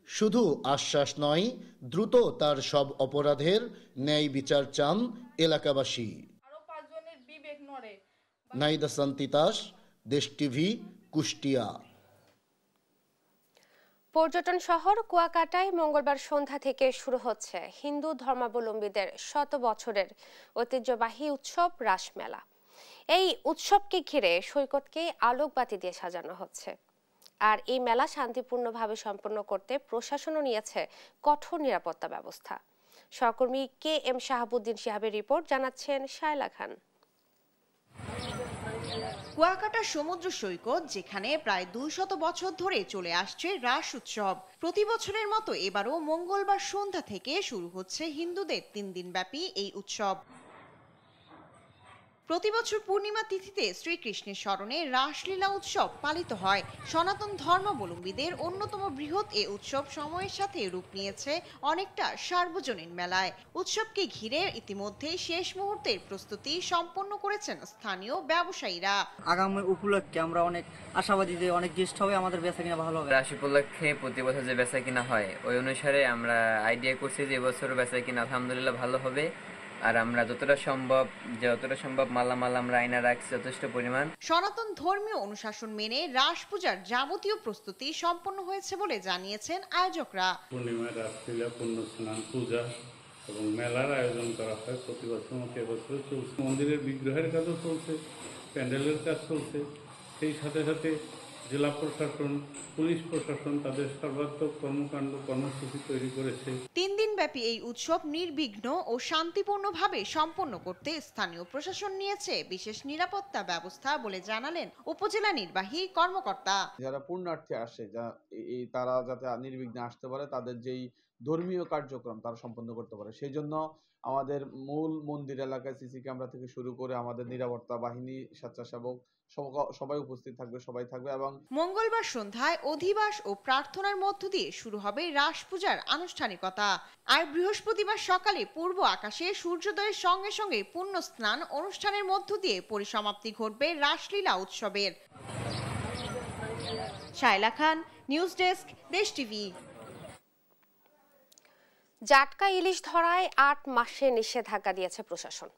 শুধু আশ্বাস নয়, দ্রুত তার সব অপরাধের ন্যায় বিচার চান এলাকাবাসী। নাইদা সান্তিতাস, দেশ টিভি, কুষ্টিয়া। পর্যটন শহর কুয়াকাটায় মঙ্গলবার সন্ধ্যা থেকে শুরু হচ্ছে হিন্দু ধর্মাবলম্বীদের শত বছরের ঐতিহ্যবাহী উৎসব রাসমেলা। এই উৎসবকে ঘিরে সৈকতকে আলোকবাতি দিয়ে সাজানো হচ্ছে। আর এই মেলা শান্তিপূর্ণভাবে সম্পন্ন করতে প্রশাসনও নিয়েছে কঠোর নিরাপত্তা ব্যবস্থা। সহকর্মী KM শাহাবুদ্দিন শিহাবের রিপোর্ট, জানাচ্ছেন শায়লা খান। কুয়াকাটা সমুদ্র সৈকত, যেখানে প্রায় 200 বছর ধরে চলে আসছে রাস উৎসব, প্রতি বছরের মতো এবারও মঙ্গলবার সন্ধ্যা থেকে শুরু হচ্ছে হিন্দুদের 3 দিন ব্যাপী এই উৎসব। প্রতি বছর পূর্ণিমা তিথিতে শ্রীকৃষ্ণের স্মরণে রাসলীলা উৎসব পালিত হয়। সনাতন ধর্মাবলম্বীদের অন্যতম বৃহৎ এ উৎসব সময়ের সাথে রূপ নিয়েছে অনেকটা সার্বজনীন মেলায়। উৎসবকে ঘিরে ইতিমধ্যে শেষ মুহূর্তের প্রস্তুতি সম্পন্ন করেছেন স্থানীয় ব্যবসায়ীরা। আগামী উপলক্ষে আমরা অনেক আশাবাদী যে অনেক জ্যেষ্ঠ হবে, আমাদের বেচা কিনা ভালো হবে। রাস উপলক্ষে প্রতি বছর যে বেচা কিনা হয় ওই অনুসারে আমরা আইডিয়া করছি যে এবছর বেচা কিনা আলহামদুলিল্লাহ ভালো হবে। আর আমরা যতটা সম্ভব মালামাল আমরা আইনা রাখছি যথেষ্ট পরিমাণ। সনাতন ধর্মীয় অনুশাসন মেনে রাস পূজার যাবতীয় প্রস্তুতি সম্পন্ন হয়েছে বলে জানিয়েছেন আয়োজকরা। পূর্ণিমায় রাসলীলা, পুণ্য স্নান, পূজা এবং মেলার আয়োজন করা হয় প্রতি বছর মতো এবছর চলছে। মন্দিরের বিগ্রহের কাজও চলছে, প্যান্ডেলের কাজ চলছে। সেই সাথে সাথে জেলা প্রশাসন, পুলিশ প্রশাসন তাদের সর্বাত্মক কর্মসূচি তৈরি করেছে। 3 দিন ব্যাপী এই উৎসব নির্বিঘ্ন ও শান্তিপূর্ণভাবে সম্পন্ন করতে স্থানীয় প্রশাসন নিয়েছে বিশেষ নিরাপত্তা ব্যবস্থা বলে জানালেন উপজেলা নির্বাহী কর্মকর্তা। যারা পুণ্যার্থী আসে তারা যাতে নির্বিঘ্নে আসতে পারে, তাদের যেই ধর্মীয় কার্যক্রম তারা সম্পন্ন করতে পারে, সেই জন্য আমাদের মূল মন্দির এলাকায় সিসি ক্যামেরা থেকে শুরু করে আমাদের নিরাপত্তা বাহিনী, স্বেচ্ছাসেবক সবাই উপস্থিত থাকবে, সবাই থাকবে। এবং মঙ্গলবার সন্ধ্যায় অধিবাস ও প্রার্থনার মধ্য দিয়ে শুরু হবে রাস পূজার আনুষ্ঠানিকতা। আর বৃহস্পতিবার সকালে পূর্ব আকাশে সূর্যোদয়ের সঙ্গে সঙ্গে পুণ্য স্নান অনুষ্ঠানের মধ্য দিয়ে পরিসমাপ্তি ঘটবে রাসলীলা উৎসবের। শায়লা খান, নিউজ ডেস্ক, দেশ টিভি। জাটকা ইলিশ ধরায় 8 মাসে নিষেধাজ্ঞা দিয়েছে প্রশাসন।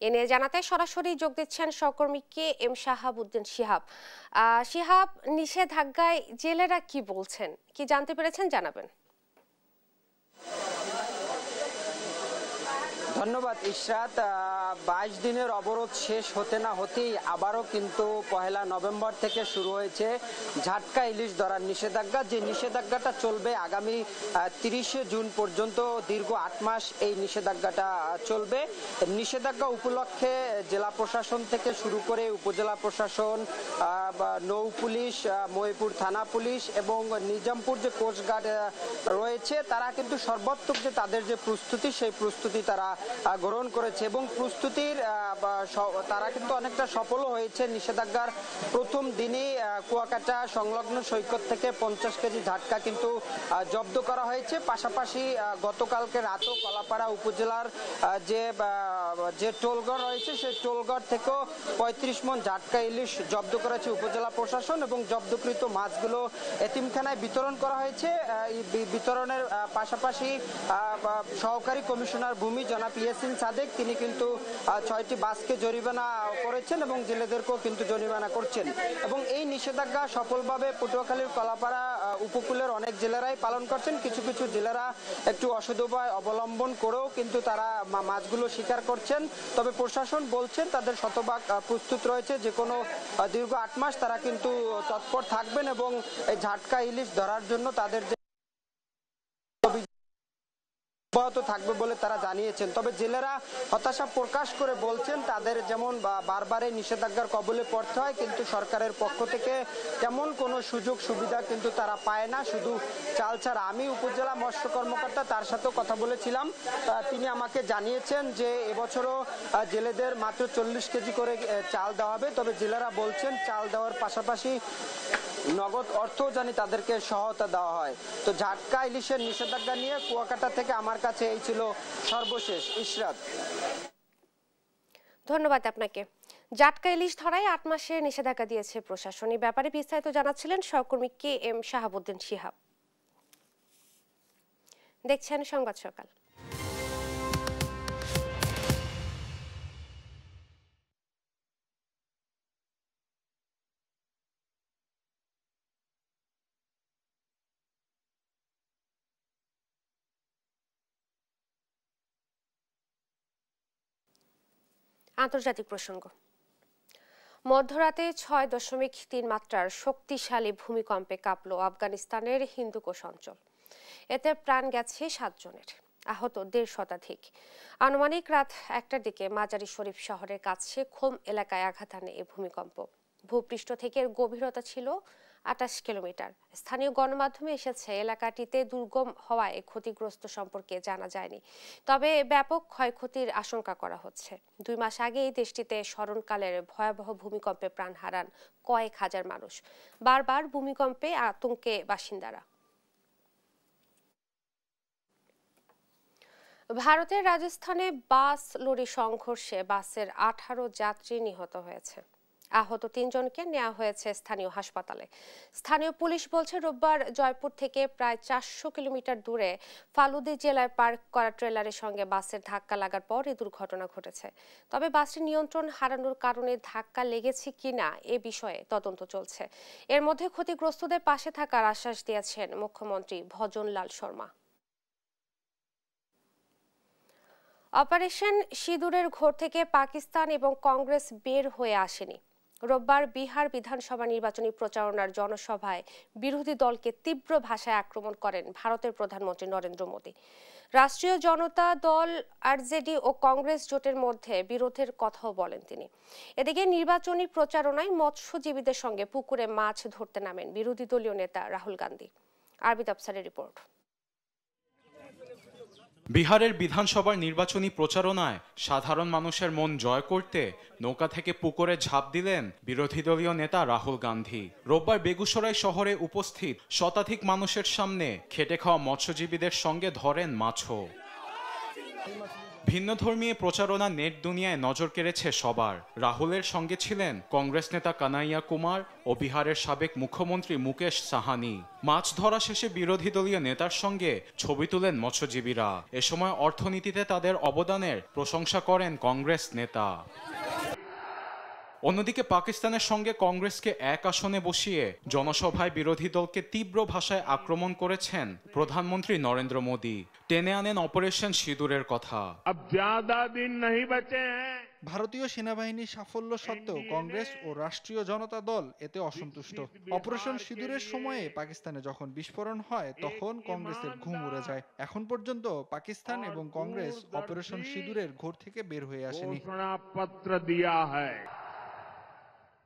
এ নিয়ে জানাতে সরাসরি যোগ দিচ্ছেন সহকর্মী KM শাহাবুদ্দিন শিহাব, নিষেধাজ্ঞায় জেলেরা কি বলছেন, কি জানতে পেরেছেন জানাবেন। ধন্যবাদ ইশরাত। 22 দিনের অবরোধ শেষ হতে না হতেই আবারও কিন্তু 1 নভেম্বর থেকে শুরু হয়েছে ঝাটকা ইলিশ ধরার নিষেধাজ্ঞা। যে নিষেধাজ্ঞাটা চলবে আগামী 30 জুন পর্যন্ত, দীর্ঘ 8 মাস এই নিষেধাজ্ঞাটা চলবে। নিষেধাজ্ঞা উপলক্ষে জেলা প্রশাসন থেকে শুরু করে উপজেলা প্রশাসন, নৌ পুলিশ, মহিপুর থানা পুলিশ এবং নিজামপুর যে কোস্টগার্ড রয়েছে, তারা কিন্তু সর্বাত্মক যে তাদের যে প্রস্তুতি, সেই প্রস্তুতি তারা গ্রহণ করেছে এবং প্রস্তুতির তারা কিন্তু অনেকটা সফলও হয়েছে। নিষেধাজ্ঞার প্রথম দিনই কুয়াকাটা সংলগ্ন সৈকত থেকে 50 কেজি ঝাটকা কিন্তু জব্দ করা হয়েছে। পাশাপাশি গতকালকে রাতও কলাপাড়া উপজেলার যে টোলঘর রয়েছে, সেই টোলঘর থেকেও 35 মণ ঝাটকা ইলিশ জব্দ করেছে উপজেলা প্রশাসন এবং জব্দকৃত মাছগুলো এতিমখানায় বিতরণ করা হয়েছে। বিতরণের পাশাপাশি সহকারী কমিশনার ভূমি জনাব ইয়াসিন সাদেক তিনি কিন্তু 6টি বাসকে জরিমানা করেছেন এবং জেলেদেরকেও কিন্তু জরিমানা করছেন। এবং এই নিষেধাজ্ঞা সফলভাবে পটুয়াখালীর কলাপাড়া উপকূলের অনেক জেলেরাই পালন করছেন। কিছু কিছু জেলেরা একটু অসৎ উপায় অবলম্বন করেও কিন্তু তারা মাছগুলো শিকার করছেন। তবে প্রশাসন বলছেন তাদের শতভাগ প্রস্তুত রয়েছে, যে কোনো দীর্ঘ 8 মাস তারা কিন্তু তৎপর থাকবেন এবং এই ঝাটকা ইলিশ ধরার জন্য তাদের যে অব্যাহত থাকবে বলে তারা জানিয়েছেন। তবে জেলেরা হতাশা প্রকাশ করে বলছেন তাদের যেমন বারবারই নিষেধাজ্ঞার কবলে পড়তে হয়, কিন্তু সরকারের পক্ষ থেকে তেমন কোনো সুযোগ সুবিধা কিন্তু তারা পায় না, শুধু চাল ছাড়া। আমি উপজেলা মৎস্য কর্মকর্তা, তার সাথেও কথা বলেছিলাম, তিনি আমাকে জানিয়েছেন যে এবছরও জেলেদের মাত্র 40 কেজি করে চাল দেওয়া হবে। তবে জেলেরা বলছেন চাল দেওয়ার পাশাপাশি নগদ অর্থ জানি তাদেরকে সহায়তা দেওয়া হয়। তো ঝাটকা ইলিশের নিষেধাজ্ঞা নিয়ে কুয়াকাটা থেকে আমার কাছে এই ছিল সর্বশেষ। ইশরাত, ধন্যবাদ আপনাকে। জাটকা ইলিশ ধরায় 8 মাসের নিষেধাজ্ঞা দিয়েছে প্রশাসন। এই ব্যাপারে বিস্তারিত জানাচ্ছিলেন সহকর্মী KM শাহাবুদ্দিন শিহাব। দেখছেন সংবাদ সকাল। আন্তর্জাতিক প্রসঙ্গ। মধ্যরাতে 6.3 মাত্রার শক্তিশালী ভূমিকম্পে কাঁপল আফগানিস্তানের হিন্দুকুশ অঞ্চল। এতে প্রাণ গেছে 7 জনের, আহত 150 শতাধিক। আনুমানিক রাত 1টার দিকে মাজারি শরীফ শহরের কাছে খোম এলাকায় আঘাত হানে এই ভূমিকম্প। ভূপৃষ্ঠ থেকে এর গভীরতা ছিল 28 কিলোমিটার। স্থানীয় গণমাধ্যমে এসেছে এলাকাটিতে দুর্গম হওয়ায় ক্ষতিগ্রস্ত সম্পর্কে জানা যায়নি, তবে ব্যাপক ক্ষয়ক্ষতির আশঙ্কা করা হচ্ছে। 2 মাস আগে এই দেশটিতে স্মরণকালের ভয়াবহ ভূমিকম্পে প্রাণ হারান কয়েক হাজার মানুষ। বারবার ভূমিকম্পে আতঙ্কে বাসিন্দারা। ভারতের রাজস্থানে বাস লরি সংঘর্ষে বাসের 18 যাত্রী নিহত হয়েছে। আহত 3 জনকে নেওয়া হয়েছে স্থানীয় হাসপাতালে। স্থানীয় পুলিশ বলছে রোববার জয়পুর থেকে প্রায় 400 কিলোমিটার দূরে ফালুদি জেলায় পার্ক করা ট্রেলারের সঙ্গে বাসের ধাক্কা লাগার পর এই দুর্ঘটনা ঘটেছে। তবে বাসটি নিয়ন্ত্রণ হারানোর কারণে ধাক্কা লেগেছে কিনা এ বিষয়ে তদন্ত চলছে। এর মধ্যে ক্ষতিগ্রস্তদের পাশে থাকার আশ্বাস দিয়েছেন মুখ্যমন্ত্রী ভজনলাল শর্মা। অপারেশন সিঁদুরের ঘোর থেকে পাকিস্তান এবং কংগ্রেস বের হয়ে আসেনি। রোববার বিহার বিধানসভা নির্বাচনী প্রচারণার জনসভায় বিরোধী দলকে তীব্র ভাষায় আক্রমণ করেন ভারতের প্রধানমন্ত্রী নরেন্দ্র মোদী। রাষ্ট্রীয় জনতা দল আরজেডি ও কংগ্রেস জোটের মধ্যে বিরোধের কথাও বলেন তিনি। এদিকে নির্বাচনী প্রচারণায় মৎস্যজীবীদের সঙ্গে পুকুরে মাছ ধরতে নামেন বিরোধী দলীয় নেতা রাহুল গান্ধী। আরবিদ আফসারের রিপোর্ট। বিহারের বিধানসভার নির্বাচনী প্রচারণায় সাধারণ মানুষের মন জয় করতে নৌকা থেকে পুকুরে ঝাঁপ দিলেন বিরোধী দলীয় নেতা রাহুল গান্ধী। রোববার বেগুসরাই শহরে উপস্থিত শতাধিক মানুষের সামনে খেটে খাওয়া মৎস্যজীবীদের সঙ্গে ধরেন মাছও। ভিন্নধর্মী প্রচারণা নেট দুনিয়ায় নজর কেড়েছে সবার। রাহুলের সঙ্গে ছিলেন কংগ্রেস নেতা কানাইয়া কুমার ও বিহারের সাবেক মুখ্যমন্ত্রী মুকেশ সাহানি। মাছ ধরা শেষে বিরোধী দলীয় নেতার সঙ্গে ছবি তুলেন মৎস্যজীবীরা। এ সময় অর্থনীতিতে তাদের অবদানের প্রশংসা করেন কংগ্রেস নেতা। অন্যদিকে পাকিস্তানের সঙ্গে কংগ্রেসকে এক আসনে বসিয়ে জনসভায় বিরোধী দলকে তীব্র ভাষায় আক্রমণ করেছেন প্রধানমন্ত্রী নরেন্দ্র মোদী। টেনে আনেন অপারেশন সিঁদুরের কথা। ভারতীয় সেনাবাহিনীর সাফল্য সত্ত্বেও কংগ্রেস ও রাষ্ট্রীয় জনতা দল এতে অসন্তুষ্ট। অপারেশন সিঁদুরের সময়ে পাকিস্তানে যখন বিস্ফোরণ হয় তখন কংগ্রেসের ঘুম উড়ে যায়। এখন পর্যন্ত পাকিস্তান এবং কংগ্রেস অপারেশন সিঁদুরের ঘোর থেকে বের হয়ে আসেনি।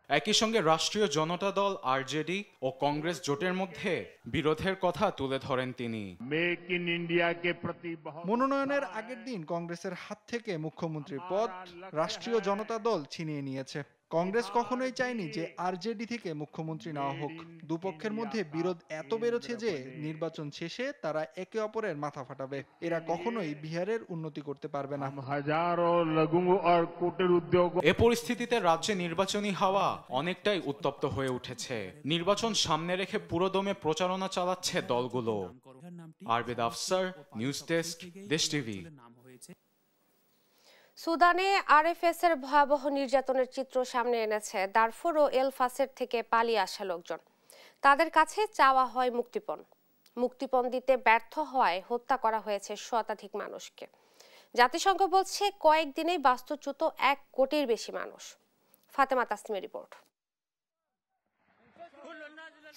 একই সঙ্গে রাষ্ট্রীয় জনতা দল আরজেডি ও কংগ্রেস জোটের মধ্যে বিরোধের কথা তুলে ধরেন তিনি। মনোনয়নের আগের দিন কংগ্রেসের হাত থেকে মুখ্যমন্ত্রীর পদ রাষ্ট্রীয় জনতা দল ছিনিয়ে নিয়েছে। কংগ্রেস কখনোই চায়নি যে আরজেডি থেকে মুখ্যমন্ত্রী নেওয়া হোক। দুপক্ষের মধ্যে বিরোধ এত বেড়েছে যে নির্বাচন শেষে তারা একে অপরের মাথা ফাটাবে। এরা কখনোই বিহারের উন্নতি করতে পারবে না। এ পরিস্থিতিতে রাজ্যে নির্বাচনী হাওয়া অনেকটাই উত্তপ্ত হয়ে উঠেছে। নির্বাচন সামনে রেখে পুরোদমে প্রচারণা চালাচ্ছে দলগুলো। আরবিদ আফসার, নিউজ ডেস্ক, দেশ টিভি। সুদানে আরএফএস এর ভয়াবহ নির্যাতনের চিত্র সামনে এনেছে দারফুর ও এল ফাসের থেকে পালিয়ে আসা লোকজন। তাদের কাছে চাওয়া হয় মুক্তিপণ। মুক্তিপণ দিতে ব্যর্থ হওয়ায় হত্যা করা হয়েছে শতাধিক মানুষকে। জাতিসংঘ বলছে কয়েকদিনেই বাস্তুচ্যুত 1 কোটির বেশি মানুষ। ফাতেমা তাসনিমের রিপোর্ট।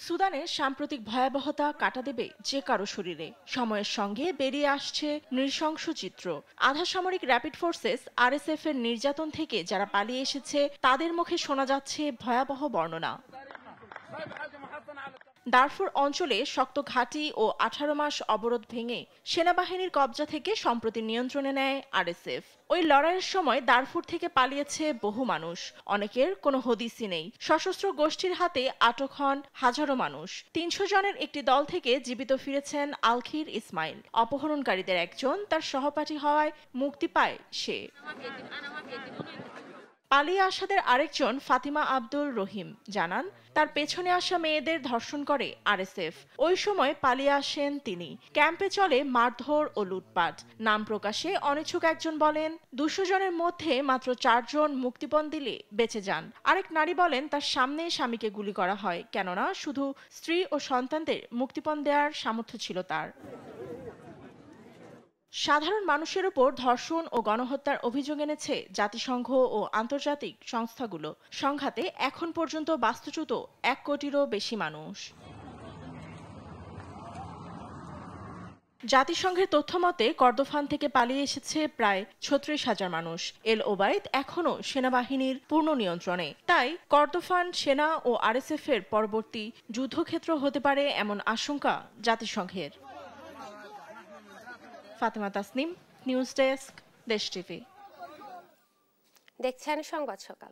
সুদানের সাম্প্রতিক ভয়াবহতা কাটা দেবে যে কারো শরীরে। সময়ের সঙ্গে বেরিয়ে আসছে নৃশংস চিত্র। আধা সামরিক র্যাপিড ফোর্সেস আরএসএফ এর নির্যাতন থেকে যারা পালিয়ে এসেছে তাদের মুখে শোনা যাচ্ছে ভয়াবহ বর্ণনা। দারফুর অঞ্চলে শক্ত ঘাঁটি ও 18 মাস অবরোধ ভেঙে সেনাবাহিনীর কবজা থেকে সম্প্রতি নিয়ন্ত্রণে নেয় আরএসএফ। ওই লড়াইয়ের সময় দারফুর থেকে পালিয়েছে বহু মানুষ, অনেকের কোনো হদিসই নেই। সশস্ত্র গোষ্ঠীর হাতে আটক হন হাজারো মানুষ। 300 জনের একটি দল থেকে জীবিত ফিরেছেন আলখির ইসমাইল। অপহরণকারীদের একজন তার সহপাঠী হওয়ায় মুক্তি পায় সে। পালিয়ে আসাদের আরেকজন ফাতিমা আব্দুল রহিম জানান, তার পেছনে আসা মেয়েদের ধর্ষণ করে আরএসএফ। ওই সময় পালিয়ে আসেন তিনি। ক্যাম্পে চলে মারধর ও লুটপাট। নাম প্রকাশে অনিচ্ছুক একজন বলেন, 200 জনের মধ্যে মাত্র 4 জন মুক্তিপণ দিলে বেঁচে যান। আরেক নারী বলেন, তার সামনে স্বামীকে গুলি করা হয়, কেননা শুধু স্ত্রী ও সন্তানদের মুক্তিপণ দেওয়ার সামর্থ্য ছিল তার। সাধারণ মানুষের উপর ধর্ষণ ও গণহত্যার অভিযোগ এনেছে জাতিসংঘ ও আন্তর্জাতিক সংস্থাগুলো। সংঘাতে এখন পর্যন্ত বাস্তুচ্যুত 1 কোটিরও বেশি মানুষ। জাতিসংঘের তথ্যমতে কর্দোফান থেকে পালিয়ে এসেছে প্রায় 36,000 মানুষ। এল ওবায়দ এখনও সেনাবাহিনীর পূর্ণ নিয়ন্ত্রণে। তাই কর্দোফান সেনা ও আরএসএফ এর পরবর্তী যুদ্ধক্ষেত্র হতে পারে এমন আশঙ্কা জাতিসংঘের। ফাতেমা তাসনিম, নিউজ ডেস্ক, দেশ টিভি। দেখছেন সংবাদ সকাল।